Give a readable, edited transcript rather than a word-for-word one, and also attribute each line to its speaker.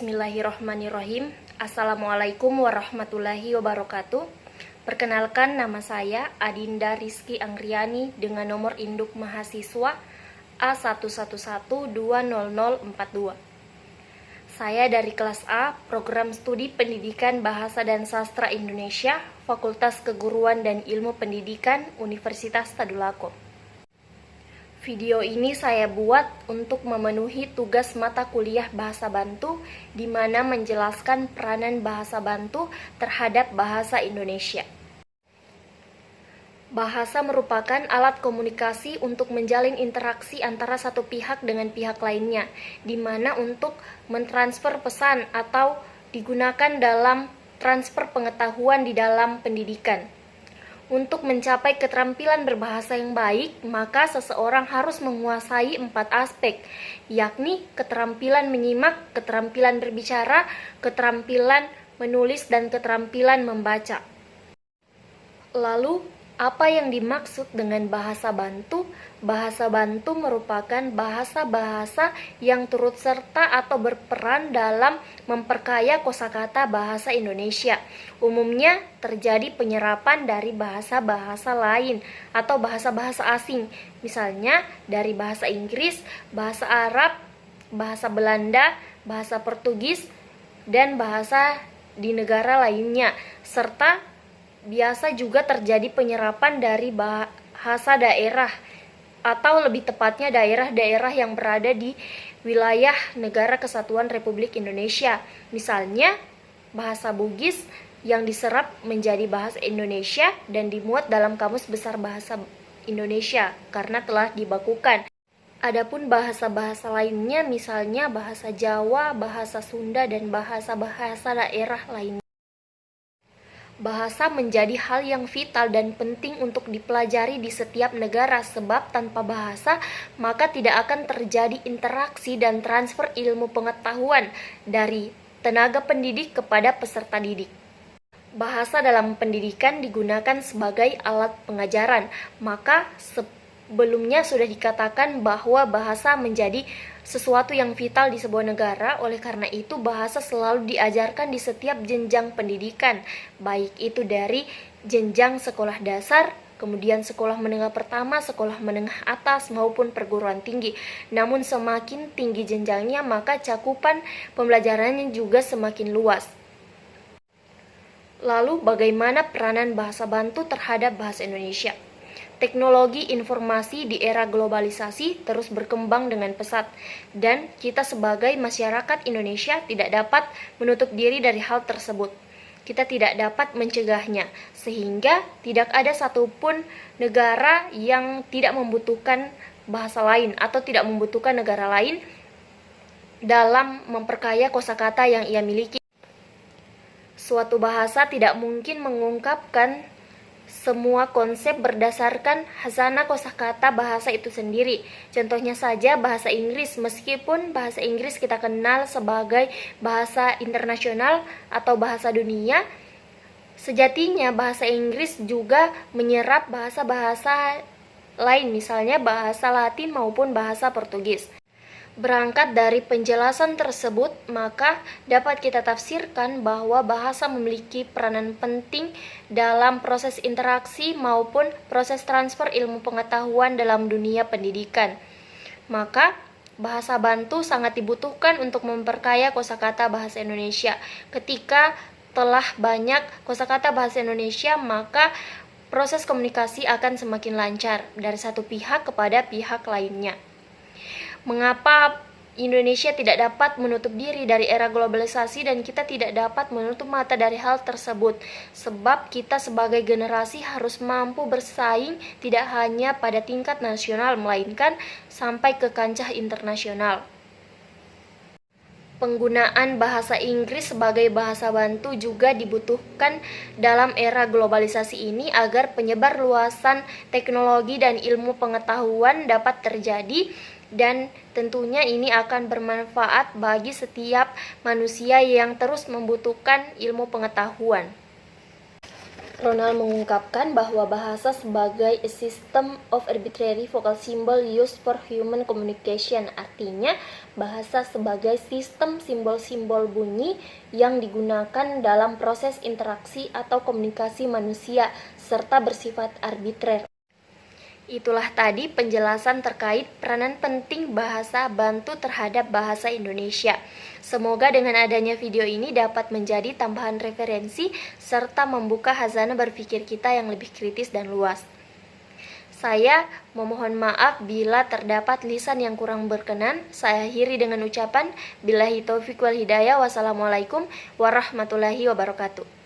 Speaker 1: Bismillahirrahmanirrahim. Assalamualaikum warahmatullahi wabarakatuh. Perkenalkan, nama saya Adinda Rizky Anggriani dengan nomor induk mahasiswa A111200042. Saya dari kelas A, Program Studi Pendidikan Bahasa dan Sastra Indonesia, Fakultas Keguruan dan Ilmu Pendidikan, Universitas Tadulako. Video ini saya buat untuk memenuhi tugas mata kuliah Bahasa Bantu, di mana menjelaskan peranan Bahasa Bantu terhadap bahasa Indonesia. Bahasa merupakan alat komunikasi untuk menjalin interaksi antara satu pihak dengan pihak lainnya, di mana untuk mentransfer pesan atau digunakan dalam transfer pengetahuan di dalam pendidikan. Untuk mencapai keterampilan berbahasa yang baik, maka seseorang harus menguasai 4 aspek, yakni keterampilan menyimak, keterampilan berbicara, keterampilan menulis, dan keterampilan membaca. Lalu, apa yang dimaksud dengan bahasa Bantu? Bahasa Bantu merupakan bahasa-bahasa yang turut serta atau berperan dalam memperkaya kosakata bahasa Indonesia. Umumnya terjadi penyerapan dari bahasa-bahasa lain atau bahasa-bahasa asing, misalnya dari bahasa Inggris, bahasa Arab, bahasa Belanda, bahasa Portugis, dan bahasa di negara lainnya, serta biasa juga terjadi penyerapan dari bahasa daerah atau lebih tepatnya daerah-daerah yang berada di wilayah Negara Kesatuan Republik Indonesia. Misalnya bahasa Bugis yang diserap menjadi bahasa Indonesia dan dimuat dalam Kamus Besar Bahasa Indonesia karena telah dibakukan. Adapun bahasa-bahasa lainnya misalnya bahasa Jawa, bahasa Sunda, dan bahasa-bahasa daerah lainnya. Bahasa menjadi hal yang vital dan penting untuk dipelajari di setiap negara, sebab tanpa bahasa maka tidak akan terjadi interaksi dan transfer ilmu pengetahuan dari tenaga pendidik kepada peserta didik. Bahasa dalam pendidikan digunakan sebagai alat pengajaran, maka sebelumnya sudah dikatakan bahwa bahasa menjadi sesuatu yang vital di sebuah negara. Oleh karena itu, bahasa selalu diajarkan di setiap jenjang pendidikan, baik itu dari jenjang sekolah dasar, kemudian sekolah menengah pertama, sekolah menengah atas, maupun perguruan tinggi. Namun semakin tinggi jenjangnya, maka cakupan pembelajarannya juga semakin luas. Lalu, bagaimana peranan bahasa Bantu terhadap bahasa Indonesia? Teknologi informasi di era globalisasi terus berkembang dengan pesat, dan kita sebagai masyarakat Indonesia tidak dapat menutup diri dari hal tersebut. Kita tidak dapat mencegahnya, sehingga tidak ada satupun negara yang tidak membutuhkan bahasa lain atau tidak membutuhkan negara lain dalam memperkaya kosakata yang ia miliki. Suatu bahasa tidak mungkin mengungkapkan semua konsep berdasarkan khazanah kosakata bahasa itu sendiri. Contohnya saja bahasa Inggris, meskipun bahasa Inggris kita kenal sebagai bahasa internasional atau bahasa dunia, sejatinya bahasa Inggris juga menyerap bahasa-bahasa lain, misalnya bahasa Latin maupun bahasa Portugis. Berangkat dari penjelasan tersebut, maka dapat kita tafsirkan bahwa bahasa memiliki peranan penting dalam proses interaksi maupun proses transfer ilmu pengetahuan dalam dunia pendidikan. Maka, bahasa Bantu sangat dibutuhkan untuk memperkaya kosakata bahasa Indonesia. Ketika telah banyak kosakata bahasa Indonesia, maka proses komunikasi akan semakin lancar dari satu pihak kepada pihak lainnya. Mengapa Indonesia tidak dapat menutup diri dari era globalisasi dan kita tidak dapat menutup mata dari hal tersebut? Sebab kita sebagai generasi harus mampu bersaing tidak hanya pada tingkat nasional, melainkan sampai ke kancah internasional. Penggunaan bahasa Inggris sebagai bahasa Bantu juga dibutuhkan dalam era globalisasi ini agar penyebar luasan teknologi dan ilmu pengetahuan dapat terjadi, dan tentunya ini akan bermanfaat bagi setiap manusia yang terus membutuhkan ilmu pengetahuan. Ronald mengungkapkan bahwa bahasa sebagai a system of arbitrary vocal symbol used for human communication, artinya bahasa sebagai sistem simbol-simbol bunyi yang digunakan dalam proses interaksi atau komunikasi manusia serta bersifat arbitrer. Itulah tadi penjelasan terkait peranan penting bahasa bantu terhadap bahasa Indonesia. Semoga dengan adanya video ini dapat menjadi tambahan referensi serta membuka khazanah berpikir kita yang lebih kritis dan luas. Saya memohon maaf bila terdapat lisan yang kurang berkenan. Saya akhiri dengan ucapan billahi taufiq wal hidayah. Wassalamualaikum warahmatullahi wabarakatuh.